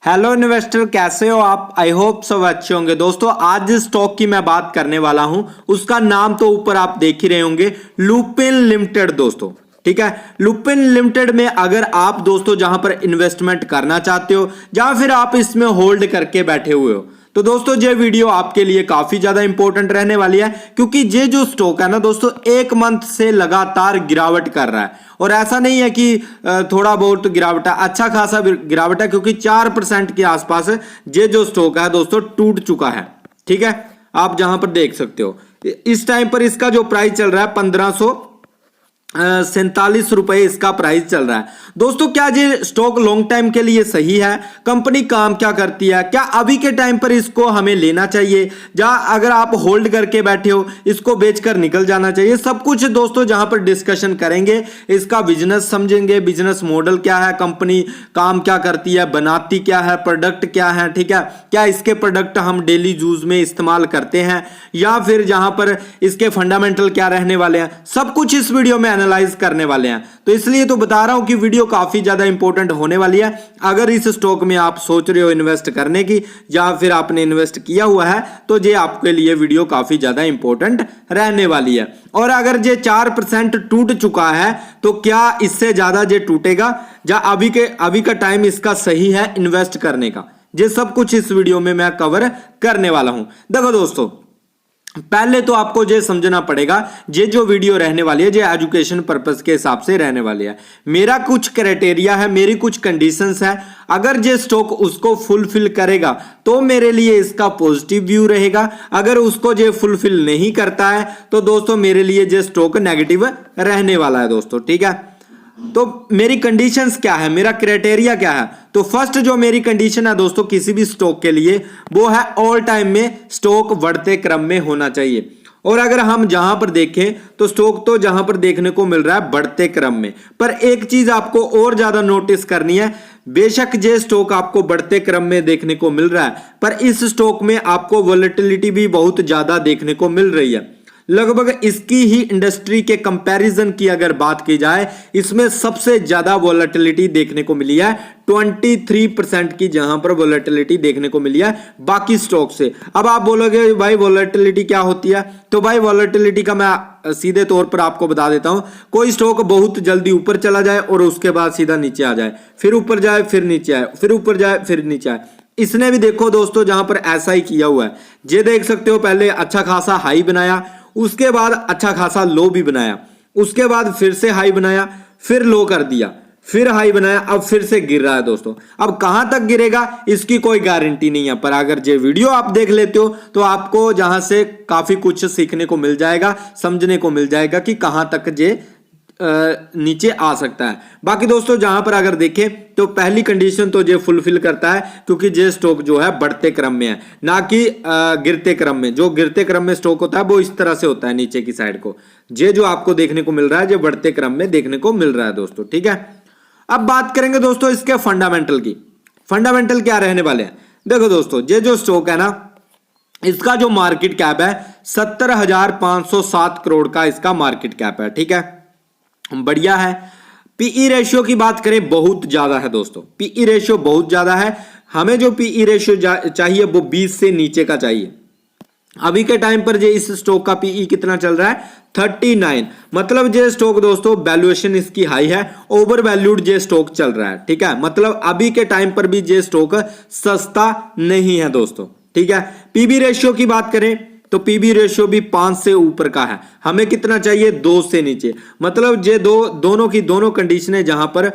Hello investor, कैसे हो आप? आई होप सब अच्छे होंगे। दोस्तों आज जिस स्टॉक की मैं बात करने वाला हूं उसका नाम तो ऊपर आप देख ही रहे होंगे, लुपिन लिमिटेड दोस्तों। ठीक है, लुपिन लिमिटेड में अगर आप दोस्तों जहां पर इन्वेस्टमेंट करना चाहते हो या फिर आप इसमें होल्ड करके बैठे हुए हो तो दोस्तों ये वीडियो आपके लिए काफी ज्यादा इंपॉर्टेंट रहने वाली है, क्योंकि ये जो स्टॉक है ना दोस्तों, एक मंथ से लगातार गिरावट कर रहा है। और ऐसा नहीं है कि थोड़ा बहुत गिरावट है, अच्छा खासा गिरावट है, क्योंकि 4% के आसपास ये जो स्टॉक है दोस्तों टूट चुका है। ठीक है, आप जहां पर देख सकते हो इस टाइम पर इसका जो प्राइस चल रहा है 1547 रुपए इसका प्राइस चल रहा है। दोस्तों क्या ये स्टॉक लॉन्ग टाइम के लिए सही है? कंपनी काम क्या करती है? क्या अभी के टाइम पर इसको हमें लेना चाहिए या अगर आप होल्ड करके बैठे हो इसको बेचकर निकल जाना चाहिए? सब कुछ दोस्तों जहां पर डिस्कशन करेंगे, इसका बिजनेस समझेंगे, बिजनेस मॉडल क्या है, कंपनी काम क्या करती है, बनाती क्या है, प्रोडक्ट क्या है। ठीक है, क्या इसके प्रोडक्ट हम डेली यूज में इस्तेमाल करते हैं या फिर जहां पर इसके फंडामेंटल क्या रहने वाले हैं, सब कुछ इस वीडियो में एनालाइज करने वाले हैं। तो इसलिए तो बता रहा हूं कि वीडियो काफी ज्यादा इंपॉर्टेंट होने वाली है। अगर इस स्टॉक में आप सोच रहे हो इन्वेस्ट करने की या फिर आपने इन्वेस्ट किया हुआ है तो ये आपके लिए वीडियो काफी ज्यादा इंपॉर्टेंट रहने वाली है। और अगर ये 4% टूट चुका है तो क्या इससे ज्यादा ये टूटेगा या अभी का टाइम इसका सही है इन्वेस्ट करने का? ये सब कुछ इस वीडियो में मैं कवर करने वाला हूं। देखो दोस्तों, पहले तो आपको ये समझना पड़ेगा, ये जो वीडियो रहने वाली है ये एजुकेशन पर्पस के हिसाब से रहने वाली है। मेरा कुछ क्राइटेरिया है, मेरी कुछ कंडीशंस है। अगर ये स्टॉक उसको फुलफिल करेगा तो मेरे लिए इसका पॉजिटिव व्यू रहेगा। अगर उसको ये फुलफिल नहीं करता है तो दोस्तों मेरे लिए ये स्टॉक नेगेटिव रहने वाला है दोस्तों। ठीक है, तो मेरी कंडीशंस क्या है, मेरा क्राइटेरिया क्या है? तो फर्स्ट जो मेरी कंडीशन है दोस्तों किसी भी स्टॉक के लिए वो है ऑल टाइम में स्टॉक बढ़ते क्रम में होना चाहिए। और अगर हम जहां पर देखें तो स्टॉक तो जहां पर देखने को मिल रहा है बढ़ते क्रम में, पर एक चीज आपको और ज्यादा नोटिस करनी है। बेशक ये स्टॉक आपको बढ़ते क्रम में देखने को मिल रहा है, पर इस स्टॉक में आपको वोलेटिलिटी भी बहुत ज्यादा देखने को मिल रही है। लगभग इसकी ही इंडस्ट्री के कंपैरिजन की अगर बात की जाए, इसमें सबसे ज्यादा वोलेटिलिटी देखने को मिली है, 23% की जहां पर वोलेटिलिटी देखने को मिली है बाकी स्टॉक से। अब आप बोलोगे भाई वोलेटिलिटी क्या होती है? तो भाई वोलेटिलिटी का मैं सीधे तौर पर आपको बता देता हूं। कोई स्टॉक बहुत जल्दी ऊपर चला जाए और उसके बाद सीधा नीचे आ जाए, फिर ऊपर जाए फिर नीचे आए, फिर ऊपर जाए फिर नीचे आए। इसने भी देखो दोस्तों जहां पर ऐसा ही किया हुआ है। ये देख सकते हो, पहले अच्छा खासा हाई बनाया, उसके बाद अच्छा खासा लो भी बनाया, उसके बाद फिर से हाई बनाया, फिर लो कर दिया, फिर हाई बनाया, अब फिर से गिर रहा है दोस्तों। अब कहां तक गिरेगा इसकी कोई गारंटी नहीं है, पर अगर ये वीडियो आप देख लेते हो तो आपको जहां से काफी कुछ सीखने को मिल जाएगा, समझने को मिल जाएगा कि कहां तक ये नीचे आ सकता है। बाकी दोस्तों जहां पर अगर देखें तो पहली कंडीशन तो ये फुलफिल करता है, क्योंकि ये स्टॉक जो है बढ़ते क्रम में है, ना कि गिरते क्रम में। जो गिरते क्रम में स्टॉक होता है वो इस तरह से होता है नीचे की साइड को। ये जो आपको देखने को मिल रहा है ये बढ़ते क्रम में देखने को मिल रहा है दोस्तों। ठीक है, अब बात करेंगे दोस्तों इसके फंडामेंटल की। फंडामेंटल क्या रहने वाले हैं? देखो दोस्तों, ये जो स्टॉक है ना, इसका जो मार्केट कैप है 70,507 करोड़ का इसका मार्केट कैप है। ठीक है, बढ़िया है। पीई रेशियो की बात करें बहुत ज्यादा है दोस्तों, पीई रेशियो बहुत ज्यादा है। हमें जो पीई रेशियो चाहिए वो 20 से नीचे का चाहिए। अभी के टाइम पर जो इस स्टॉक का पीई कितना चल रहा है? 39। मतलब ये स्टॉक दोस्तों वैल्यूएशन इसकी हाई है, ओवर वैल्यूड ये स्टॉक चल रहा है। ठीक है, मतलब अभी के टाइम पर भी ये स्टॉक सस्ता नहीं है दोस्तों। ठीक है, पीबी रेशियो की बात करें तो पीबी रेशियो भी 5 से ऊपर का है। हमें कितना चाहिए? 2 से नीचे। मतलब ये दोनों की दोनों कंडीशनें जहां पर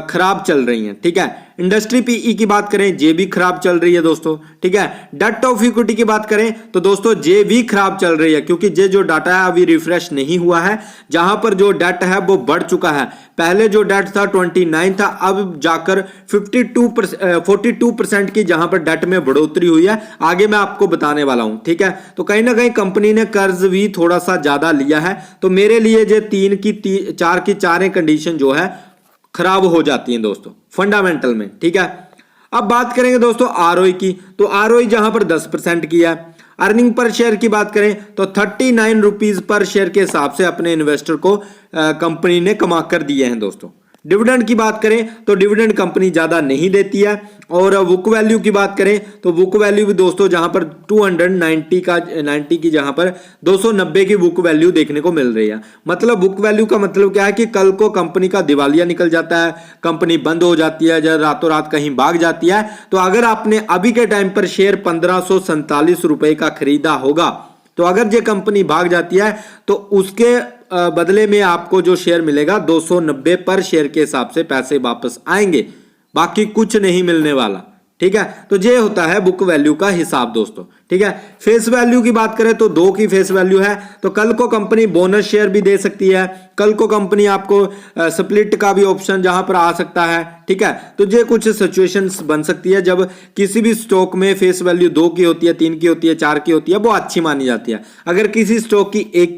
खराब चल रही हैं। ठीक है, इंडस्ट्री पीई की बात करें जे भी खराब चल रही है दोस्तों। ठीक है, डेट ऑफ इक्विटी की बात करें तो दोस्तों जे भी खराब चल रही है, क्योंकि जे जो डाटा है अभी रिफ्रेश नहीं हुआ है। जहां पर जो डेट है वो बढ़ चुका है। पहले जो डेट था 29 था, अब जाकर 42% की जहां पर डेट में बढ़ोतरी हुई है। आगे मैं आपको बताने वाला हूं। ठीक है, तो कहीं ना कहीं कंपनी ने कर्ज भी थोड़ा सा ज्यादा लिया है, तो मेरे लिए ये 4 की चारें कंडीशन जो है खराब हो जाती हैं दोस्तों फंडामेंटल में। ठीक है, अब बात करेंगे दोस्तों आरओई की। तो आरओई जहां पर 10% की है। अर्निंग पर शेयर की बात करें तो 39 रुपीज पर शेयर के हिसाब से अपने इन्वेस्टर को कंपनी ने कमा कर दिए हैं दोस्तों। डिविडेंड की बात करें तो डिविडेंड कंपनी ज़्यादा नहीं देती है। और बुक वैल्यू की बात करें तो बुक वैल्यू भी दोस्तों जहां पर 290 की जहां पर 290 की बुक वैल्यू देखने को मिल रही है। मतलब बुक वैल्यू का मतलब क्या है कि कल को कंपनी का दिवालिया निकल जाता है, कंपनी बंद हो जाती है, जब रातों रात कहीं भाग जाती है, तो अगर आपने अभी के टाइम पर शेयर 1547 रुपए का खरीदा होगा, तो अगर ये कंपनी भाग जाती है तो उसके बदले में आपको जो शेयर मिलेगा 290 पर शेयर के हिसाब से पैसे वापस आएंगे, बाकी कुछ नहीं मिलने वाला। ठीक है, तो ये होता है बुक वैल्यू का हिसाब दोस्तों। ठीक है, फेस वैल्यू की बात करें तो 2 की फेस वैल्यू है, तो कल को कंपनी बोनस शेयर भी दे सकती है, कल को कंपनी आपको स्प्लिट का भी ऑप्शन जहां पर आ सकता है। ठीक है, तो ये कुछ सिचुएशंस बन सकती है जब किसी भी स्टॉक में फेस वैल्यू 2 की होती है, 3 की होती है, 4 की होती है, वो अच्छी मानी जाती है। अगर किसी स्टॉक की एक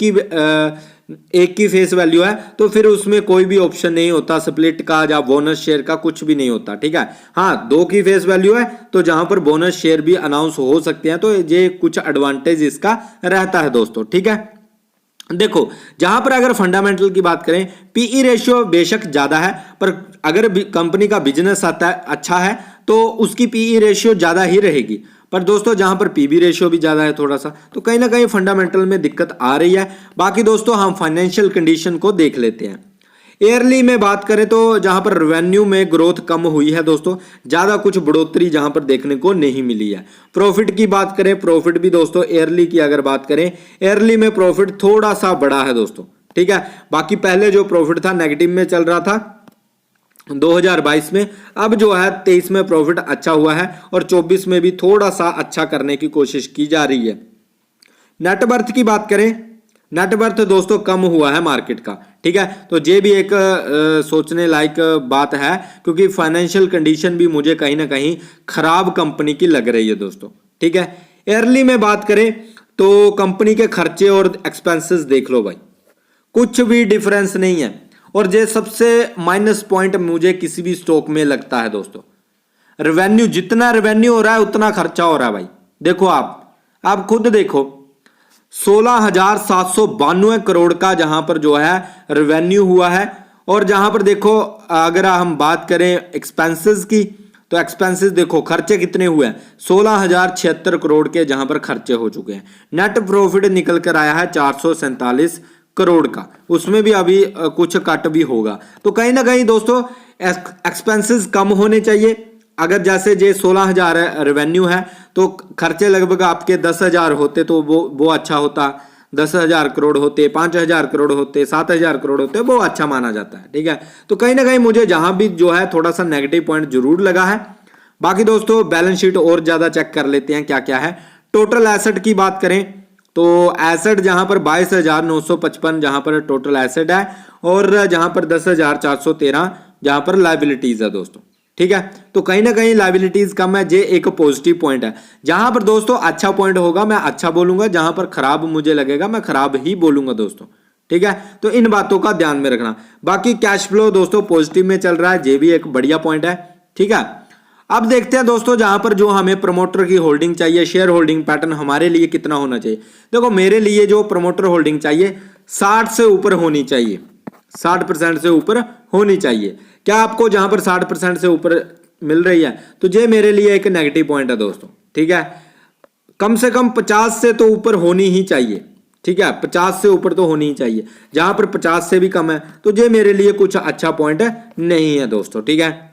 की फेस वैल्यू है तो फिर उसमें कोई भी ऑप्शन नहीं होता स्प्लिट का या बोनस शेयर का, कुछ भी नहीं होता। ठीक है, हाँ 2 की फेस वैल्यू है तो जहां पर बोनस शेयर भी अनाउंस हो सकते हैं, तो ये कुछ एडवांटेज इसका रहता है दोस्तों। ठीक है, देखो जहां पर अगर फंडामेंटल की बात करें, पीई रेशियो बेशक ज्यादा है, पर अगर कंपनी का बिजनेस आता है अच्छा है तो उसकी पीई रेशियो ज्यादा ही रहेगी। पर दोस्तों जहां पर पीबी रेशियो भी ज्यादा है थोड़ा सा, तो कहीं ना कहीं फंडामेंटल में दिक्कत आ रही है। बाकी दोस्तों हम फाइनेंशियल कंडीशन को देख लेते हैं। ईयरली में बात करें तो जहां पर रेवेन्यू में ग्रोथ कम हुई है दोस्तों, ज्यादा कुछ बढ़ोतरी जहां पर देखने को नहीं मिली है। प्रॉफिट की बात करें, प्रॉफिट भी दोस्तों ईयरली की अगर बात करें, ईयरली में प्रॉफिट थोड़ा सा बढ़ा है दोस्तों। ठीक है, बाकी पहले जो प्रॉफिट था नेगेटिव में चल रहा था 2022 में, अब जो है 23 में प्रॉफिट अच्छा हुआ है और 24 में भी थोड़ा सा अच्छा करने की कोशिश की जा रही है। नेटवर्थ की बात करें, नेटवर्थ दोस्तों कम हुआ है मार्केट का। ठीक है, तो ये भी एक सोचने लायक बात है, क्योंकि फाइनेंशियल कंडीशन भी मुझे कहीं ना कहीं खराब कंपनी की लग रही है दोस्तों। ठीक है, ईयरली में बात करें तो कंपनी के खर्चे और एक्सपेंसेस देख लो भाई, कुछ भी डिफरेंस नहीं है। और ये सबसे माइनस पॉइंट मुझे किसी भी स्टॉक में लगता है दोस्तों, रेवेन्यू जितना रेवेन्यू हो रहा है उतना खर्चा हो रहा है भाई। देखो आप खुद देखो, 16,792 करोड़ का जहां पर जो है रेवेन्यू हुआ है, और जहां पर देखो अगर हम बात करें एक्सपेंसेस की, तो एक्सपेंसेस देखो खर्चे कितने हुए हैं, 16,076 करोड़ के जहां पर खर्चे हो चुके हैं। नेट प्रॉफिट निकल कर आया है 447 करोड़ का, उसमें भी अभी कुछ कट भी होगा। तो कहीं ना कहीं दोस्तों एक्सपेंसेस कम होने चाहिए। अगर जैसे जे 16,000 रेवेन्यू है तो खर्चे लगभग आपके 10,000 होते तो वो अच्छा होता, 10,000 करोड़ होते, 5,000 करोड़ होते, 7,000 करोड़ होते, वो अच्छा माना जाता है। ठीक है, तो कहीं ना कहीं मुझे जहां भी जो है थोड़ा सा नेगेटिव पॉइंट जरूर लगा है। बाकी दोस्तों बैलेंस शीट और ज्यादा चेक कर लेते हैं क्या क्या है। टोटल एसेट की बात करें तो एसेट जहां पर 22,955 जहां पर टोटल एसेट है, और जहां पर 10,413 जहां पर लाइबिलिटीज है दोस्तों। ठीक है, तो कहीं ना कहीं लाइबिलिटीज कम है, ये एक पॉजिटिव पॉइंट है। जहां पर दोस्तों अच्छा पॉइंट होगा मैं अच्छा बोलूंगा, जहां पर खराब मुझे लगेगा मैं खराब ही बोलूंगा दोस्तों। ठीक है, तो इन बातों का ध्यान में रखना। बाकी कैश फ्लो दोस्तों पॉजिटिव में चल रहा है, ये भी एक बढ़िया पॉइंट है। ठीक है, अब देखते हैं दोस्तों जहां पर जो हमें प्रमोटर की होल्डिंग चाहिए, शेयर होल्डिंग पैटर्न हमारे लिए कितना होना चाहिए। देखो मेरे लिए जो प्रमोटर होल्डिंग चाहिए 60 से ऊपर होनी चाहिए, 60% से ऊपर होनी चाहिए। क्या आपको जहां पर 60% से ऊपर मिल रही है तो ये मेरे लिए एक नेगेटिव पॉइंट है दोस्तों। ठीक है, कम से कम 50 से तो ऊपर होनी ही चाहिए। ठीक है, 50 से ऊपर तो होनी ही चाहिए, जहां पर 50 से भी कम है तो ये मेरे लिए कुछ अच्छा पॉइंट नहीं है दोस्तों। ठीक है,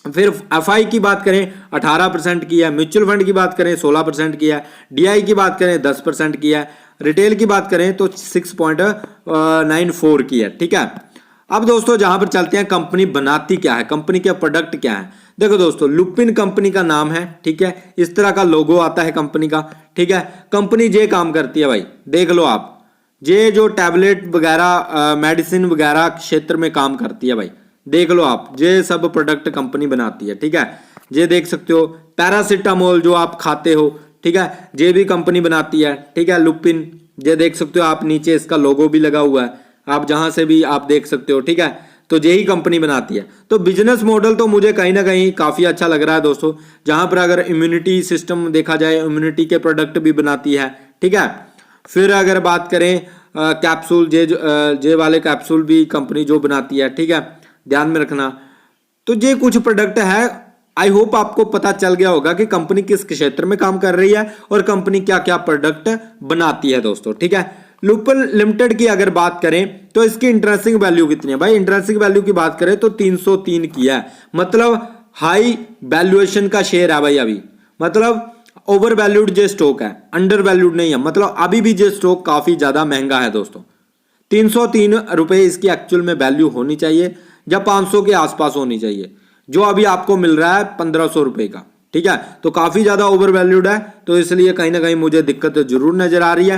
फिर एफआई की बात करें 18% की है, म्यूचुअल फंड की बात करें 16% की है, डीआई की बात करें 10% की है, रिटेल की बात करें तो 6.94 की है। ठीक है, अब दोस्तों जहां पर चलते हैं कंपनी बनाती क्या है, कंपनी के प्रोडक्ट क्या है। देखो दोस्तों लुपिन कंपनी का नाम है। ठीक है, इस तरह का लोगो आता है कंपनी का। ठीक है, कंपनी ये काम करती है भाई, देख लो आप, ये जो टैबलेट वगैरह मेडिसिन वगैरह क्षेत्र में काम करती है भाई, देख लो आप, ये सब प्रोडक्ट कंपनी बनाती है। ठीक है, ये देख सकते हो पैरासिटामोल जो आप खाते हो, ठीक है, ये भी कंपनी बनाती है। ठीक है, लुपिन, ये देख सकते हो आप, नीचे इसका लोगो भी लगा हुआ है, आप जहां से भी आप देख सकते हो। ठीक है, तो यही कंपनी बनाती है। तो बिजनेस मॉडल तो मुझे कहीं ना कहीं काफी अच्छा लग रहा है दोस्तों, जहां पर अगर इम्यूनिटी सिस्टम देखा जाए, इम्यूनिटी के प्रोडक्ट भी बनाती है। ठीक है, फिर अगर बात करें कैप्सूल, जे वाले कैप्सूल भी कंपनी जो बनाती है। ठीक है, ध्यान में रखना। तो ये कुछ प्रोडक्ट है, आई होप आपको पता चल गया होगा कि कंपनी किस क्षेत्र में काम कर रही है और कंपनी क्या क्या प्रोडक्ट बनाती है दोस्तों, ठीक है। लुपिन लिमिटेड की अगर बात करें तो इसकी इंट्रिंसिक वैल्यू कितनी है भाई, इंट्रिंसिक वैल्यू की बात करें तो 303 की है, मतलब हाई वैल्यूएशन का शेयर है भाई अभी, मतलब ओवर वैल्यूड जो स्टॉक है, अंडर वैल्यूड नहीं है, मतलब अभी भी जो स्टॉक काफी ज्यादा महंगा है दोस्तों। 303 रुपए इसकी एक्चुअल में वैल्यू होनी चाहिए या 500 के आसपास होनी चाहिए, जो अभी आपको मिल रहा है 1500 रुपए का, ठीक है। तो काफी ज्यादा ओवर वैल्यूड है, तो इसलिए कहीं ना कहीं मुझे दिक्कत जरूर नजर आ रही है।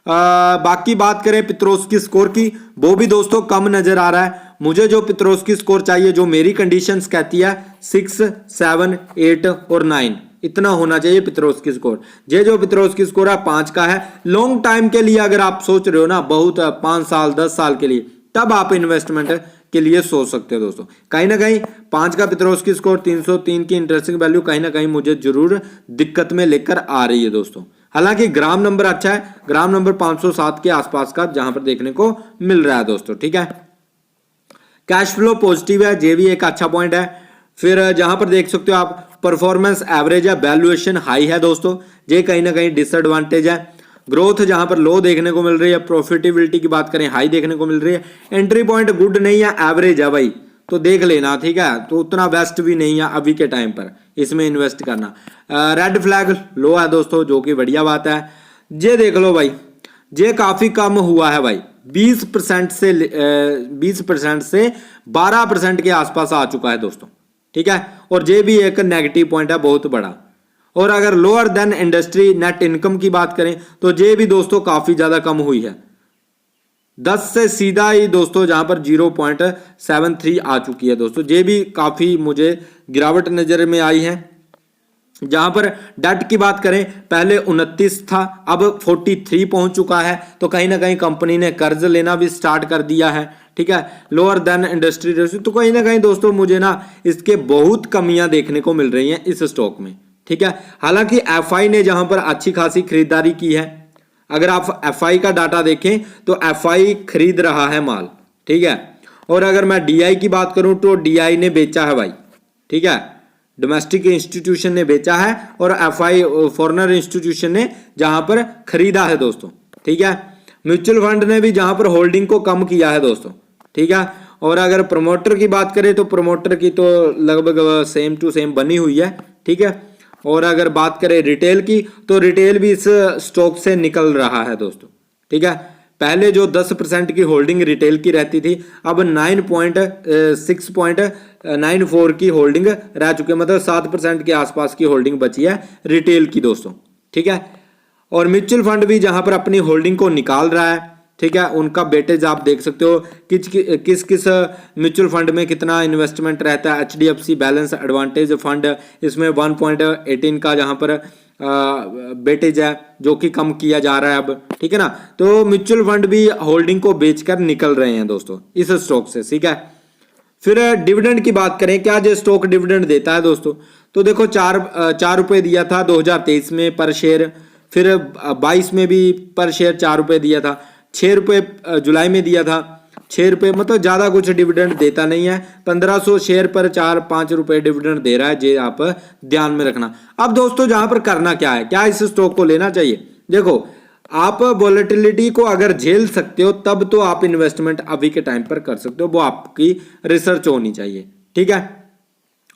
बाकी बात करें पित्रोस्की स्कोर की, वो भी दोस्तों कम नजर आ रहा है। मुझे जो पित्रोस्की स्कोर चाहिए, जो मेरी कंडीशंस कहती है 6, 7, 8 और 9 इतना होना चाहिए पित्रोस्की स्कोर। ये जो पित्रोस्की स्कोर है 5 का है। लॉन्ग टाइम के लिए अगर आप सोच रहे हो ना, बहुत 5 साल 10 साल के लिए, तब आप इन्वेस्टमेंट के लिए सोच सकते हो दोस्तों। कहीं ना कहीं 5 का पित्रोस्की स्कोर, 303 की इंटरेस्टिंग वैल्यू कहीं ना कहीं मुझे जरूर दिक्कत में लेकर आ रही है दोस्तों। हालांकि ग्राम नंबर अच्छा है, ग्राम नंबर 507 के आसपास का जहां पर देखने को मिल रहा है दोस्तों, ठीक है। कैश फ्लो पॉजिटिव है, ये भी एक अच्छा पॉइंट है। फिर जहां पर देख सकते हो आप परफॉर्मेंस एवरेज है, वैल्यूएशन हाई है दोस्तों, ये कहीं ना कहीं डिसएडवांटेज है। ग्रोथ जहां पर लो देखने को मिल रही है, प्रॉफिटेबिलिटी की बात करें हाई देखने को मिल रही है। एंट्री पॉइंट गुड नहीं है, एवरेज है भाई, तो देख लेना, ठीक है। तो उतना बेस्ट भी नहीं है अभी के टाइम पर इसमें इन्वेस्ट करना। रेड फ्लैग लो है दोस्तों, जो कि बढ़िया बात है। ये देख लो भाई, ये काफी कम हुआ है भाई, 20% से 12% के आसपास आ चुका है दोस्तों, ठीक है। और ये भी एक नेगेटिव पॉइंट है बहुत बड़ा। और अगर lower than industry net income की बात करें तो ये भी दोस्तों काफी ज्यादा कम हुई है, 10 से सीधा ही दोस्तों जहां पर 0.73 आ चुकी है दोस्तों। ये भी काफी मुझे गिरावट नजर में आई है। जहां पर डेट की बात करें, पहले 29 था, अब 43 पहुंच चुका है, तो कहीं ना कहीं कंपनी ने कर्ज लेना भी स्टार्ट कर दिया है, ठीक है। लोअर देन इंडस्ट्री रेशियो, तो कहीं ना कहीं दोस्तों मुझे ना इसके बहुत कमियां देखने को मिल रही हैं इस स्टॉक में, ठीक है। हालांकि एफआई ने जहां पर अच्छी खासी खरीदारी की है, अगर आप एफआई का डाटा देखें तो एफआई खरीद रहा है माल, ठीक है। और अगर मैं डीआई की बात करूं तो डीआई ने बेचा है भाई, ठीक है, डोमेस्टिक इंस्टीट्यूशन ने बेचा है और एफआई फॉरेनर इंस्टीट्यूशन ने जहां पर खरीदा है दोस्तों, ठीक है। म्यूचुअल फंड ने भी जहां पर होल्डिंग को कम किया है दोस्तों, ठीक है। और अगर प्रमोटर की बात करें तो प्रमोटर की तो लगभग सेम टू सेम बनी हुई है, ठीक है। और अगर बात करें रिटेल की तो रिटेल भी इस स्टॉक से निकल रहा है दोस्तों, ठीक है। पहले जो 10% की होल्डिंग रिटेल की रहती थी, अब 6.94 की होल्डिंग रह चुकी है, मतलब 7% के आसपास की होल्डिंग बची है रिटेल की दोस्तों, ठीक है। और म्यूचुअल फंड भी जहां पर अपनी होल्डिंग को निकाल रहा है, ठीक है, उनका वेटेज आप देख सकते हो किस किस म्यूचुअल फंड में कितना इन्वेस्टमेंट रहता है। एचडीएफसी बैलेंस एडवांटेज फंड, इसमें 1.18 का जहां पर वेटेज है, जो कि कम किया जा रहा है अब, ठीक है ना। तो म्यूचुअल फंड भी होल्डिंग को बेचकर निकल रहे हैं दोस्तों इस स्टॉक से, ठीक है। फिर डिविडेंड की बात करें, क्या जो स्टॉक डिविडेंड देता है दोस्तों, तो देखो 4 रुपए दिया था 2023 में पर शेयर, फिर 22 में भी पर शेयर 4 रुपए दिया था, 6 रुपए जुलाई में दिया था, 6 रुपए, मतलब ज्यादा कुछ डिविडेंड देता नहीं है। 1500 शेयर पर 4-5 रुपए डिविडेंड दे रहा है, ये आप ध्यान में रखना। अब दोस्तों जहां पर करना क्या है, क्या इस स्टॉक को लेना चाहिए, देखो आप वोलेटिलिटी को अगर झेल सकते हो तब तो आप इन्वेस्टमेंट अभी के टाइम पर कर सकते हो, वो आपकी रिसर्च होनी चाहिए, ठीक है।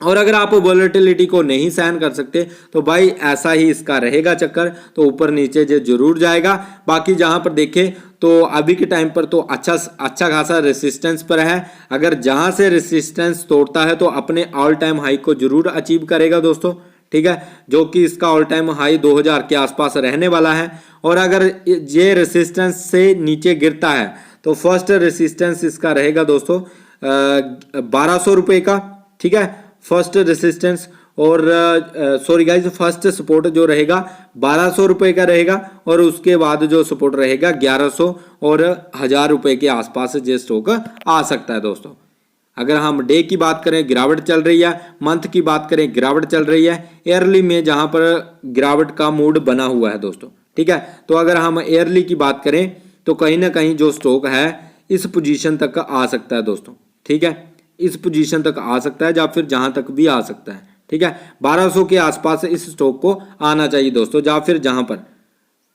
और अगर आप वोलेटिलिटी को नहीं सहन कर सकते तो भाई ऐसा ही इसका रहेगा चक्कर, तो ऊपर नीचे जो जरूर जाएगा। बाकी जहां पर देखें तो अभी के टाइम पर तो अच्छा खासा रेसिस्टेंस पर है, अगर जहां से रेसिस्टेंस तोड़ता है तो अपने ऑल टाइम हाई को जरूर अचीव करेगा दोस्तों, ठीक है, जो कि इसका ऑल टाइम हाई 2000 के आसपास रहने वाला है। और अगर ये रेसिस्टेंस से नीचे गिरता है तो फर्स्ट रेसिस्टेंस इसका रहेगा दोस्तों 1200 रुपए का, ठीक है, फर्स्ट रेसिस्टेंस। और सॉरी गाइस, फर्स्ट सपोर्ट जो रहेगा 1200 रुपए का रहेगा, और उसके बाद जो सपोर्ट रहेगा 1100 और 1000 रुपए के आसपास ये स्टॉक आ सकता है दोस्तों। अगर हम डे की बात करें गिरावट चल रही है, मंथ की बात करें गिरावट चल रही है, ईयरली में जहां पर गिरावट का मूड बना हुआ है दोस्तों, ठीक है। तो अगर हम ईयरली की बात करें तो कहीं ना कहीं जो स्टॉक है इस पोजीशन तक आ सकता है दोस्तों, ठीक है। इस पोजीशन तक आ सकता है या फिर जहां तक भी आ सकता है। ठीक है, 1200 के आसपास इस स्टॉक को आना चाहिए दोस्तों, या फिर जहां पर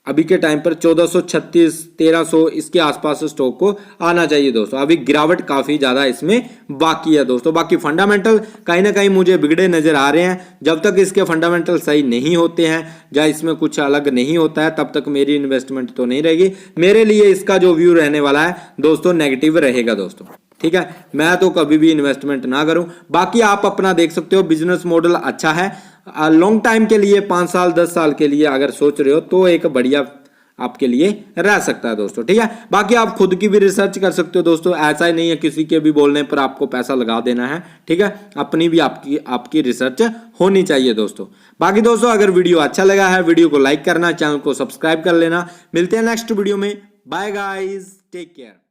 अभी के टाइम पर 1436 1300 इसके आसपास स्टॉक को आना चाहिए दोस्तों। अभी गिरावट काफी ज्यादा इसमें बाकी है दोस्तों। बाकी फंडामेंटल कहीं ना कहीं मुझे बिगड़े नजर आ रहे हैं। जब तक इसके फंडामेंटल सही नहीं होते हैं या इसमें कुछ अलग नहीं होता है तब तक मेरी इन्वेस्टमेंट तो नहीं रहेगी। मेरे लिए इसका जो व्यू रहने वाला है दोस्तों नेगेटिव रहेगा दोस्तों। ठीक है, मैं तो कभी भी इन्वेस्टमेंट ना करूं। बाकी आप अपना देख सकते हो, बिजनेस मॉडल अच्छा है। लॉन्ग टाइम के लिए 5 साल 10 साल के लिए अगर सोच रहे हो तो एक बढ़िया आपके लिए रह सकता है दोस्तों। ठीक है, बाकी आप खुद की भी रिसर्च कर सकते हो दोस्तों। ऐसा ही नहीं है किसी के भी बोलने पर आपको पैसा लगा देना है। ठीक है, अपनी भी आपकी रिसर्च होनी चाहिए दोस्तों। बाकी दोस्तों अगर वीडियो अच्छा लगा है वीडियो को लाइक करना, चैनल को सब्सक्राइब कर लेना। मिलते हैं नेक्स्ट वीडियो में। Bye guys, take care.